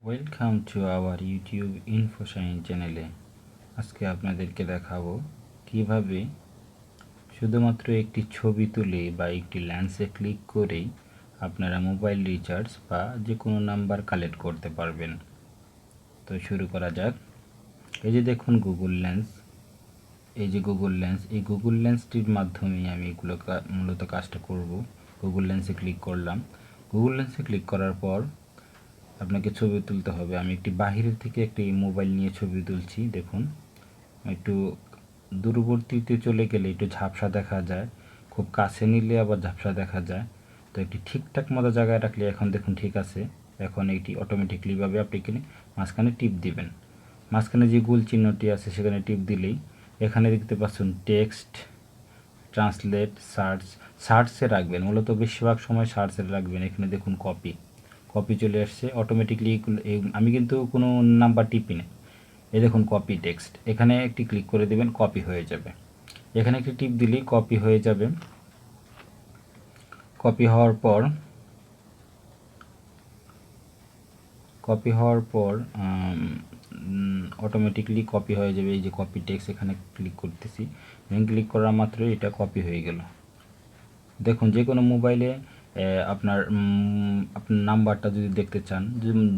Welcome to our YouTube infoshahin চ্যানেলে। আজকে আপনাদেরকে দেখাবো কিভাবে শুধুমাত্র একটি ছবি তুলে বা একটি লেন্সে ক্লিক করেই আপনারা মোবাইল রিচার্জ বা যে কোনো নাম্বার কালেক্ট করতে পারবেন। তো শুরু করা যাক। এই যে দেখুন গুগল লেন্স, এই যে গুগল লেন্স, এই গুগল লেন্সটির মাধ্যমে আমি এগুলো মূলত কাজটা করব। গুগল লেন্সে ক্লিক করলাম। গুগল লেন্সে ক্লিক করার পর আপনাকে ছবি তুলতে হবে। আমি একটি বাহিরের থেকে একটি মোবাইল নিয়ে ছবি তুলছি। দেখুন, একটু দূরবর্তীতে চলে গেলে একটু ঝাপসা দেখা যায়, খুব কাছে নিলে আবার ঝাপসা দেখা যায়। তো একটি ঠিকঠাক মতো জায়গায় রাখলে এখন দেখুন ঠিক আছে। এখন এটি অটোমেটিকলিভাবে আপনি এখানে মাঝখানে টিপ দিবেন। মাঝখানে যে গোল চিহ্নটি আছে সেখানে টিপ দিলেই এখানে দেখতে পাচ্ছেন টেক্সট, ট্রান্সলেট, সার্চে রাখবেন। মূলত বেশিরভাগ সময় সার্চে রাখবেন। এখানে দেখুন কপি চলে আসছে অটোমেটিকলি। আমি কিন্তু কোনো নাম্বার টিপি না। এই দেখুন কপি টেক্সট, এখানে একটি ক্লিক করে দেবেন, কপি হয়ে যাবে। এখানে একটি টিপ দিলেই কপি হয়ে যাবে। কপি হওয়ার পর অটোমেটিকলি কপি হয়ে যাবে। এই যে কপি টেক্সট, এখানে ক্লিক করতেছি, ক্লিক করা মাত্রই এটা কপি হয়ে গেল। দেখুন, যে কোনো মোবাইলে আপনার নাম্বারটা যদি দেখতে চান,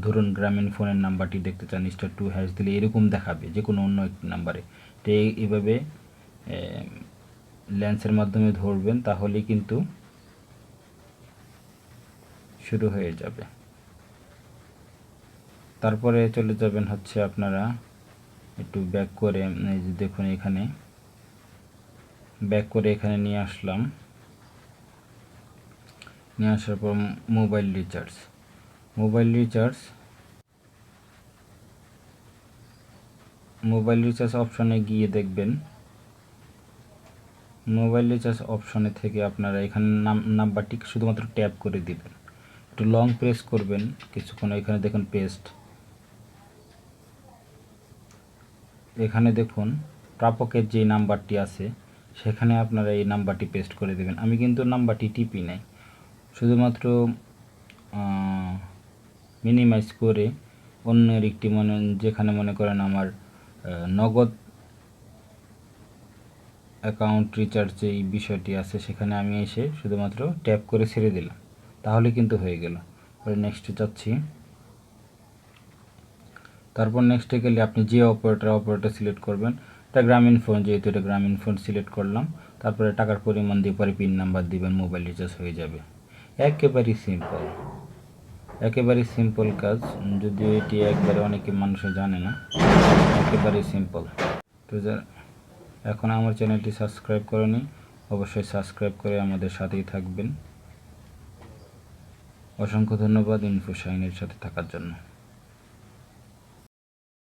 ধরুন গ্রামীণ ফোনের নাম্বারটি দেখতে চান, *2# দিলে এরকম দেখাবে যে কোনো অন্য একটি নাম্বারে। তো এইভাবে লেন্সের মাধ্যমে ধরবেন, তাহলেই কিন্তু শুরু হয়ে যাবে। তারপরে চলে যাবেন হচ্ছে আপনারা একটু ব্যাক করে, এই যে দেখুন এখানে ব্যাক করে এখানে নিয়ে আসলাম। নিয়ে আসার পর মোবাইল রিচার্জ অপশনে গিয়ে দেখবেন। মোবাইল রিচার্জ অপশনে থেকে আপনারা এখানে নাম্বারটি শুধুমাত্র ট্যাপ করে দিবেন, একটু লং প্রেস করবেন কিছুক্ষণ। এখানে দেখুন পেস্ট, এখানে দেখুন প্রাপকের যে নাম্বারটি আছে সেখানে আপনারা এই নাম্বারটি পেস্ট করে দেবেন। আমি কিন্তু নাম্বারটি টিপি নাই, শুধুমাত্র মিনিমাইজ করে অন্যের একটি যেখানে মনে করেন আমার নগদ অ্যাকাউন্ট রিচার্জ যেই বিষয়টি আছে সেখানে আমি এসে শুধুমাত্র ট্যাপ করে ছেড়ে দিলাম, তাহলে কিন্তু হয়ে গেল। পরে নেক্সটে যাচ্ছি। তারপর নেক্সটে গেলে আপনি যে অপারেটর সিলেক্ট করবেন, এটা গ্রামীণ ফোন, যেহেতু এটা গ্রামীণ ফোন সিলেক্ট করলাম। তারপরে টাকার পরিমাণ দিয়ে পরে পিন নাম্বার দিবেন, মোবাইল রিচার্জ হয়ে যাবে। একেবারেই সিম্পল কাজ, যদিও এটি একবারে অনেকে মানুষে জানে না। একেবারেই সিম্পল। তো এখন আমার চ্যানেলটি সাবস্ক্রাইব করেনি, অবশ্যই সাবস্ক্রাইব করে আমাদের সাথেই থাকবেন। অসংখ্য ধন্যবাদ infoshahin এর সাথে থাকার জন্য।